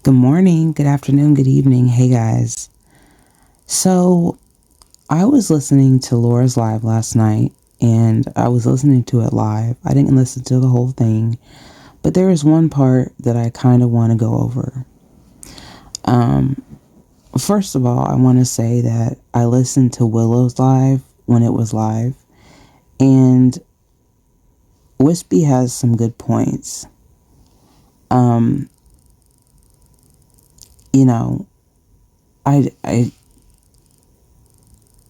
Good morning, good afternoon, good evening. Hey guys. So, I was listening to Laura's live last night and I was listening to it live. I didn't listen to the whole thing, but there is one part that I kind of want to go over. First of all, I want to say that I listened to Willow's live when it was live, and Wispy has some good points. You know, I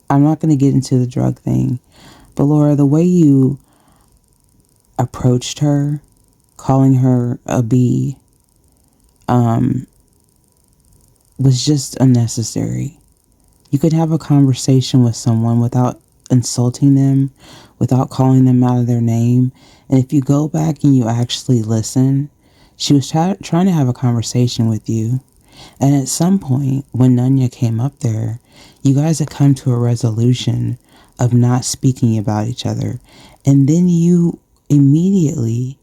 I'm not going to get into the drug thing, but Laura, the way you approached her, calling her a bee, was just unnecessary. You could have a conversation with someone without insulting them, without calling them out of their name. And if you go back and you actually listen, she was trying to have a conversation with you. And at some point, when Nunya came up there, you guys had come to a resolution of not speaking about each other. And then you immediately,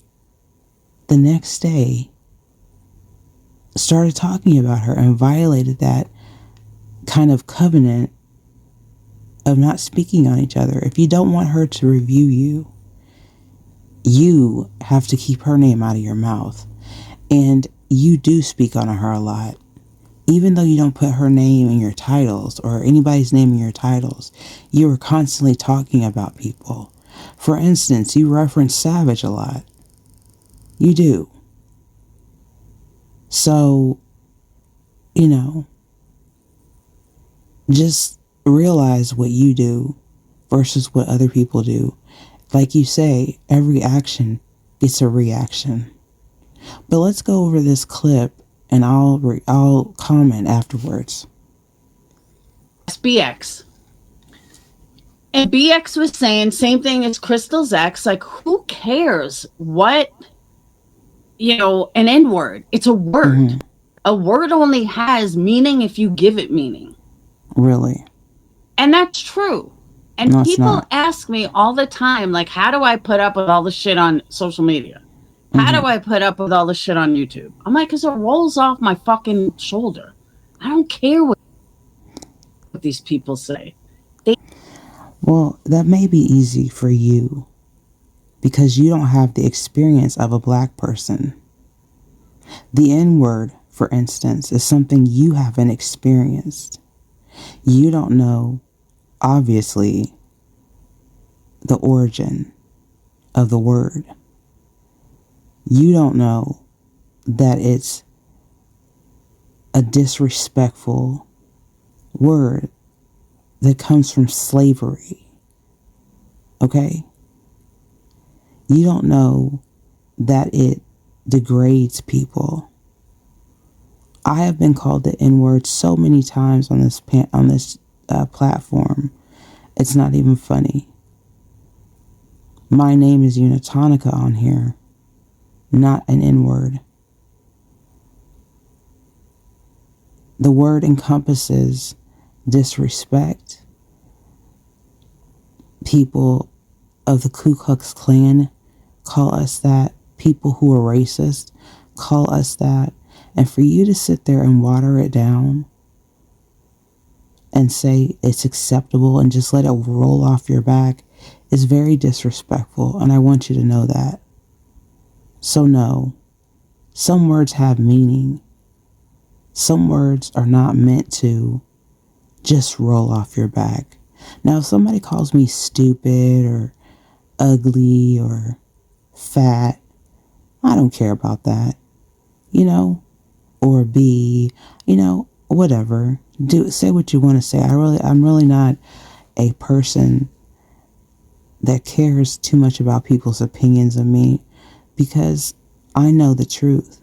the next day, started talking about her and violated that kind of covenant of not speaking on each other. If you don't want her to review you, you have to keep her name out of your mouth. And you do speak on her a lot. Even though you don't put her name in your titles or anybody's name in your titles, you are constantly talking about people. For instance, you reference Savage a lot. You do. So, just realize what you do versus what other people do. Like you say, every action gets a reaction. But let's go over this clip and I'll comment afterwards. BX. And BX was saying same thing as Crystal's ex. Like, who cares what, an N word? It's a word. Mm-hmm. A word only has meaning if you give it meaning. Really? And that's true. And no, people ask me all the time, like, how do I put up with all the shit on social media? How do I put up with all the shit on YouTube? I'm like, because it rolls off my fucking shoulder. I don't care what these people say. Well, that may be easy for you because you don't have the experience of a black person. The N-word, for instance, is something you haven't experienced. You don't know, obviously, the origin of the word. You don't know that it's a disrespectful word that comes from slavery. Okay? You don't know that it degrades people. I have been called the N-word so many times on this platform. It's not even funny. My name is Unitonica on here, not an N-word. The word encompasses disrespect. People of the Ku Klux Klan call us that. People who are racist call us that. And for you to sit there and water it down and say it's acceptable and just let it roll off your back is very disrespectful. And I want you to know that. So no, some words have meaning. Some words are not meant to just roll off your back. Now, if somebody calls me stupid or ugly or fat, I don't care about that, or whatever. Say what you want to say. I'm really not a person that cares too much about people's opinions of me because I know the truth.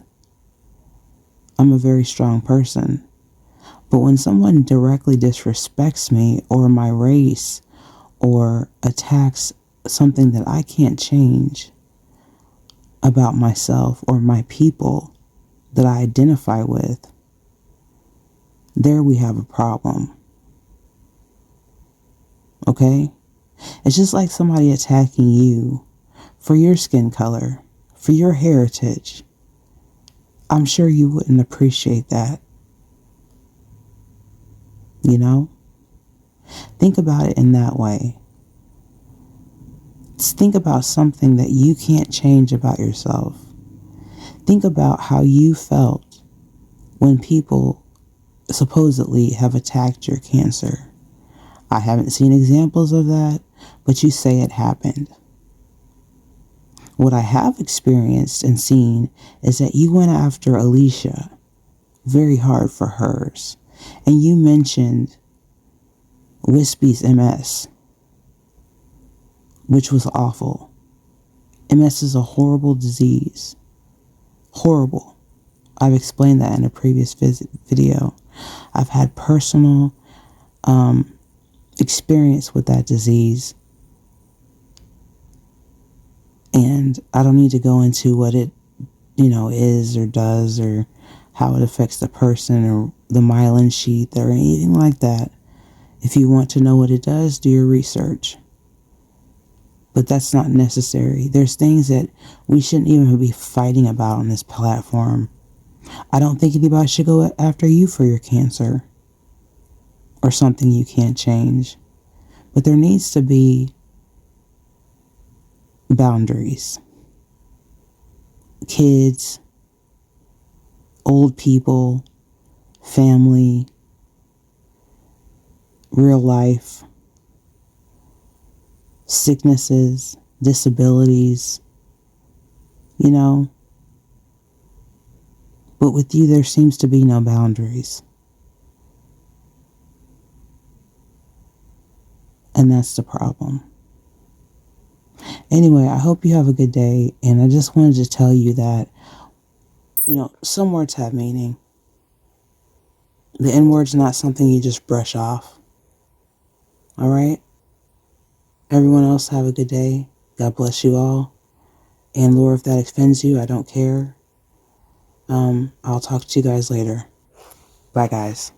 I'm a very strong person. But when someone directly disrespects me or my race or attacks something that I can't change about myself or my people that I identify with, there we have a problem. Okay? It's just like somebody attacking you for your skin color, for your heritage. I'm sure you wouldn't appreciate that. You know? Think about it in that way. Think about something that you can't change about yourself. Think about how you felt when people supposedly have attacked your cancer. I haven't seen examples of that, but you say it happened. What I have experienced and seen is that you went after Alicia very hard for hers. And you mentioned Wispy's MS, which was awful. MS is a horrible disease. Horrible. I've explained that in a previous video. I've had personal experience with that disease. And I don't need to go into what it, is or does or how it affects the person or the myelin sheath or anything like that. If you want to know what it does, do your research. But that's not necessary. There's things that we shouldn't even be fighting about on this platform. I don't think anybody should go after you for your cancer or something you can't change. But there needs to be boundaries. Kids, old people, family, real life, sicknesses, disabilities, But with you, there seems to be no boundaries. And that's the problem. Anyway, I hope you have a good day. And I just wanted to tell you that, some words have meaning. The N-word's not something you just brush off. All right? Everyone else have a good day. God bless you all. And Lord, if that offends you, I don't care. I'll talk to you guys later. Bye, guys.